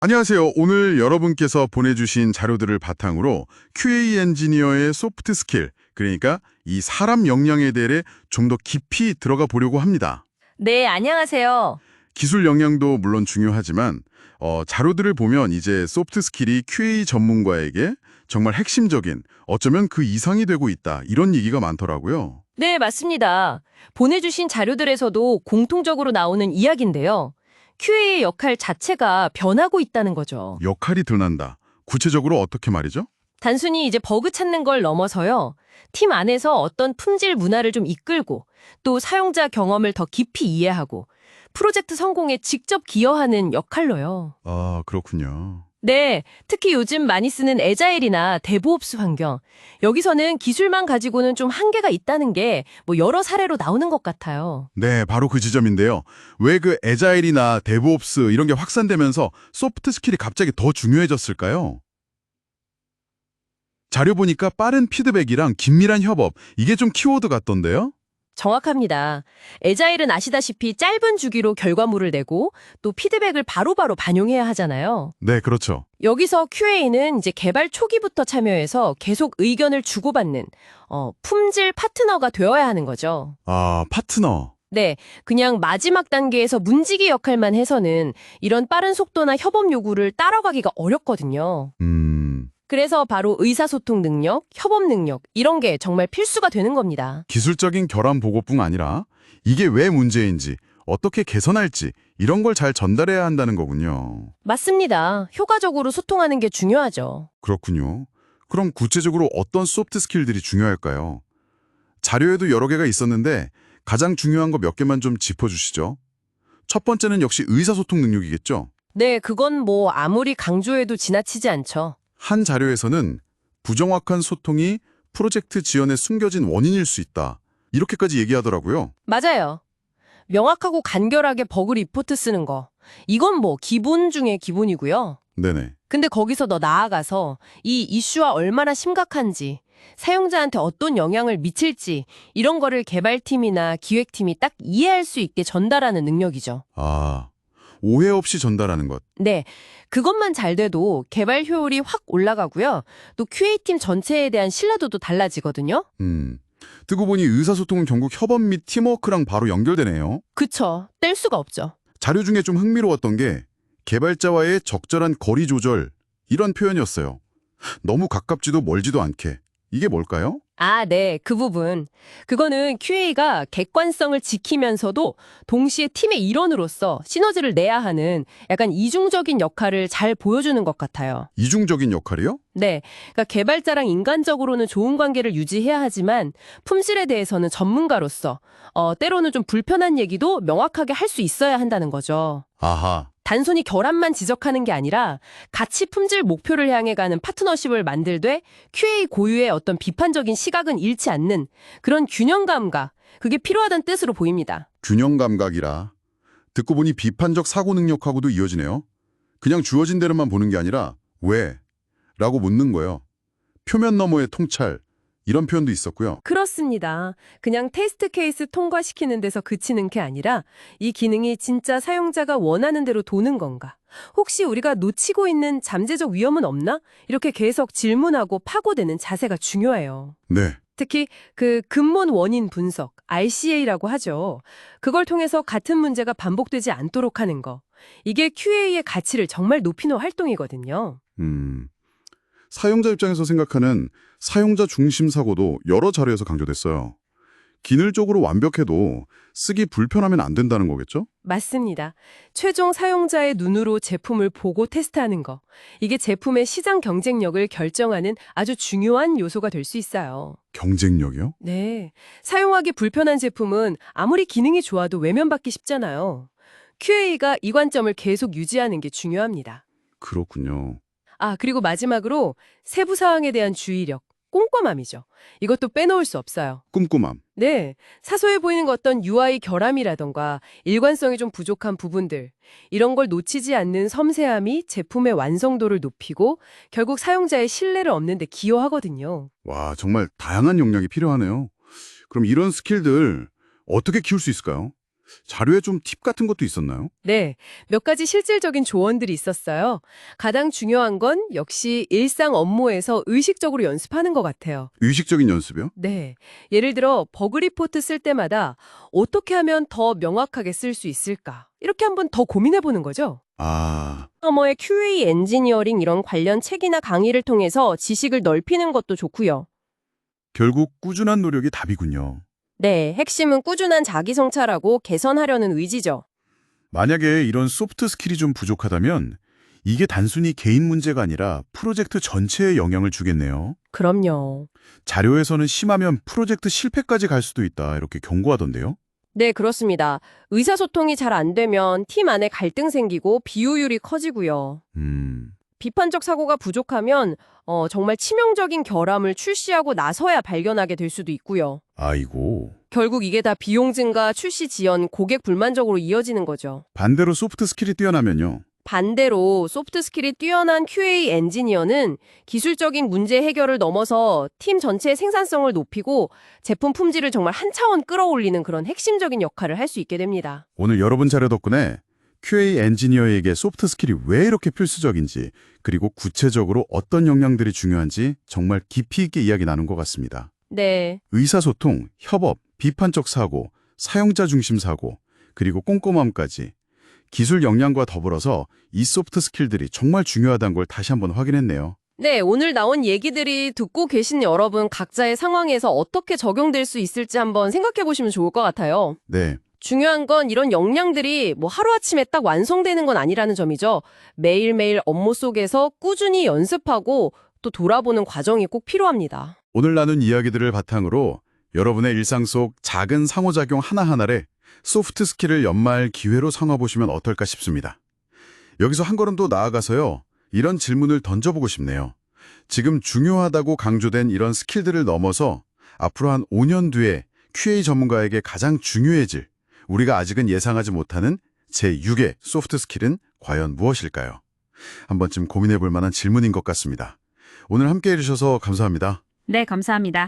안녕하세요. 오늘 여러분께서 보내주신 자료들을 바탕으로 QA 엔지니어의 소프트 스킬, 그러니까 이 사람 역량에 대해 좀 더 깊이 들어가 보려고 합니다. 네, 안녕하세요. 기술 역량도 물론 중요하지만 자료들을 보면 이제 소프트 스킬이 QA 전문가에게 정말 핵심적인, 어쩌면 그 이상이 되고 있다, 이런 얘기가 많더라고요. 네, 맞습니다. 보내주신 자료들에서도 공통적으로 나오는 이야기인데요. QA의 역할 자체가 변하고 있다는 거죠. 역할이 드러난다. 구체적으로 어떻게 말이죠? 단순히 이제 버그 찾는 걸 넘어서요. 팀 안에서 어떤 품질 문화를 좀 이끌고 또 사용자 경험을 더 깊이 이해하고 프로젝트 성공에 직접 기여하는 역할로요. 아, 그렇군요. 네, 특히 요즘 많이 쓰는 에자일이나 데브옵스 환경. 여기서는 기술만 가지고는 좀 한계가 있다는 게 여러 사례로 나오는 것 같아요. 네, 바로 그 지점인데요. 왜 그 애자일이나 데브옵스 이런 게 확산되면서 소프트 스킬이 갑자기 더 중요해졌을까요? 자료 보니까 빠른 피드백이랑 긴밀한 협업, 이게 좀 키워드 같던데요? 정확합니다. 에자일은 아시다시피 짧은 주기로 결과물을 내고 또 피드백을 바로바로 반영해야 하잖아요. 네, 그렇죠. 여기서 QA는 이제 개발 초기부터 참여해서 계속 의견을 주고받는 품질 파트너가 되어야 하는 거죠. 아, 파트너. 네, 그냥 마지막 단계에서 문지기 역할만 해서는 이런 빠른 속도나 협업 요구를 따라가기가 어렵거든요. 그래서 바로 의사소통 능력, 협업 능력 이런 게 정말 필수가 되는 겁니다. 기술적인 결함 보고뿐 아니라 이게 왜 문제인지, 어떻게 개선할지 이런 걸 잘 전달해야 한다는 거군요. 맞습니다. 효과적으로 소통하는 게 중요하죠. 그렇군요. 그럼 구체적으로 어떤 소프트 스킬들이 중요할까요? 자료에도 여러 개가 있었는데 가장 중요한 거 몇 개만 좀 짚어주시죠. 첫 번째는 역시 의사소통 능력이겠죠? 네, 그건 아무리 강조해도 지나치지 않죠. 한 자료에서는 부정확한 소통이 프로젝트 지연의 숨겨진 원인일 수 있다, 이렇게까지 얘기하더라고요. 맞아요. 명확하고 간결하게 버그 리포트 쓰는 거. 이건 기본 중에 기본이고요. 네네. 근데 거기서 더 나아가서 이 이슈와 얼마나 심각한지, 사용자한테 어떤 영향을 미칠지 이런 거를 개발팀이나 기획팀이 딱 이해할 수 있게 전달하는 능력이죠. 아, 오해 없이 전달하는 것. 네, 그것만 잘 돼도 개발 효율이 확 올라가고요. 또 QA팀 전체에 대한 신뢰도도 달라지거든요. 듣고 보니 의사소통은 결국 협업 및 팀워크랑 바로 연결되네요. 그쵸, 뗄 수가 없죠. 자료 중에 좀 흥미로웠던 게 개발자와의 적절한 거리 조절, 이런 표현이었어요. 너무 가깝지도 멀지도 않게. 이게 뭘까요? 아, 네, 그 부분. 그거는 QA가 객관성을 지키면서도 동시에 팀의 일원으로서 시너지를 내야 하는 약간 이중적인 역할을 잘 보여주는 것 같아요. 이중적인 역할이요? 네, 그러니까 개발자랑 인간적으로는 좋은 관계를 유지해야 하지만 품질에 대해서는 전문가로서 때로는 좀 불편한 얘기도 명확하게 할 수 있어야 한다는 거죠. 아하. 단순히 결함만 지적하는 게 아니라 같이 품질 목표를 향해 가는 파트너십을 만들되 QA 고유의 어떤 비판적인 시각은 잃지 않는 그런 균형 감각, 그게 필요하다는 뜻으로 보입니다. 균형 감각이라. 듣고 보니 비판적 사고 능력하고도 이어지네요. 그냥 주어진 대로만 보는 게 아니라 왜? 라고 묻는 거예요. 표면 너머의 통찰, 이런 표현도 있었고요. 그렇습니다. 그냥 테스트 케이스 통과시키는 데서 그치는 게 아니라 이 기능이 진짜 사용자가 원하는 대로 도는 건가? 혹시 우리가 놓치고 있는 잠재적 위험은 없나? 이렇게 계속 질문하고 파고드는 자세가 중요해요. 네. 특히 그 근본 원인 분석, RCA라고 하죠. 그걸 통해서 같은 문제가 반복되지 않도록 하는 거. 이게 QA의 가치를 정말 높이는 활동이거든요. 사용자 입장에서 생각하는 사용자 중심 사고도 여러 자료에서 강조됐어요. 기능적으로 완벽해도 쓰기 불편하면 안 된다는 거겠죠? 맞습니다. 최종 사용자의 눈으로 제품을 보고 테스트하는 거. 이게 제품의 시장 경쟁력을 결정하는 아주 중요한 요소가 될 수 있어요. 경쟁력이요? 네. 사용하기 불편한 제품은 아무리 기능이 좋아도 외면받기 쉽잖아요. QA가 이 관점을 계속 유지하는 게 중요합니다. 그렇군요. 아, 그리고 마지막으로 세부 사항에 대한 주의력, 꼼꼼함이죠. 이것도 빼놓을 수 없어요. 꼼꼼함. 네, 사소해 보이는 어떤 UI 결함이라던가 일관성이 좀 부족한 부분들, 이런 걸 놓치지 않는 섬세함이 제품의 완성도를 높이고 결국 사용자의 신뢰를 얻는 데 기여하거든요. 와, 정말 다양한 역량이 필요하네요. 그럼 이런 스킬들 어떻게 키울 수 있을까요? 자료에 좀 팁 같은 것도 있었나요? 네, 몇 가지 실질적인 조언들이 있었어요. 가장 중요한 건 역시 일상 업무에서 의식적으로 연습하는 것 같아요. 의식적인 연습이요? 네. 예를 들어 버그 리포트 쓸 때마다 어떻게 하면 더 명확하게 쓸 수 있을까? 이렇게 한번 더 고민해 보는 거죠. 아, 너머의 QA 엔지니어링 이런 관련 책이나 강의를 통해서 지식을 넓히는 것도 좋고요. 결국 꾸준한 노력이 답이군요. 네, 핵심은 꾸준한 자기 성찰하고 개선하려는 의지죠. 만약에 이런 소프트 스킬이 좀 부족하다면 이게 단순히 개인 문제가 아니라 프로젝트 전체에 영향을 주겠네요. 그럼요. 자료에서는 심하면 프로젝트 실패까지 갈 수도 있다 이렇게 경고하던데요. 네, 그렇습니다. 의사소통이 잘 안 되면 팀 안에 갈등 생기고 비효율이 커지고요. 비판적 사고가 부족하면 정말 치명적인 결함을 출시하고 나서야 발견하게 될 수도 있고요. 아이고. 결국 이게 다 비용 증가, 출시 지연, 고객 불만족으로 이어지는 거죠. 반대로 소프트 스킬이 뛰어나면요. 반대로 소프트 스킬이 뛰어난 QA 엔지니어는 기술적인 문제 해결을 넘어서 팀 전체의 생산성을 높이고 제품 품질을 정말 한 차원 끌어올리는 그런 핵심적인 역할을 할 수 있게 됩니다. 오늘 여러분 자료 덕분에 QA 엔지니어에게 소프트 스킬이 왜 이렇게 필수적인지 그리고 구체적으로 어떤 역량들이 중요한지 정말 깊이 있게 이야기 나눈 것 같습니다. 네. 의사소통, 협업, 비판적 사고, 사용자 중심 사고, 그리고 꼼꼼함까지 기술 역량과 더불어서 이 소프트 스킬들이 정말 중요하다는 걸 다시 한번 확인했네요. 네, 오늘 나온 얘기들이 듣고 계신 여러분 각자의 상황에서 어떻게 적용될 수 있을지 한번 생각해 보시면 좋을 것 같아요. 네, 중요한 건 이런 역량들이 뭐 하루아침에 딱 완성되는 건 아니라는 점이죠. 매일매일 업무 속에서 꾸준히 연습하고 또 돌아보는 과정이 꼭 필요합니다. 오늘 나눈 이야기들을 바탕으로 여러분의 일상 속 작은 상호작용 하나하나를 소프트 스킬을 연말 기회로 삼아보시면 어떨까 싶습니다. 여기서 한 걸음 더 나아가서요. 이런 질문을 던져보고 싶네요. 지금 중요하다고 강조된 이런 스킬들을 넘어서 앞으로 한 5년 뒤에 QA 전문가에게 가장 중요해질 우리가 아직은 예상하지 못하는 제6의 소프트 스킬은 과연 무엇일까요? 한 번쯤 고민해 볼 만한 질문인 것 같습니다. 오늘 함께해 주셔서 감사합니다. 네, 감사합니다.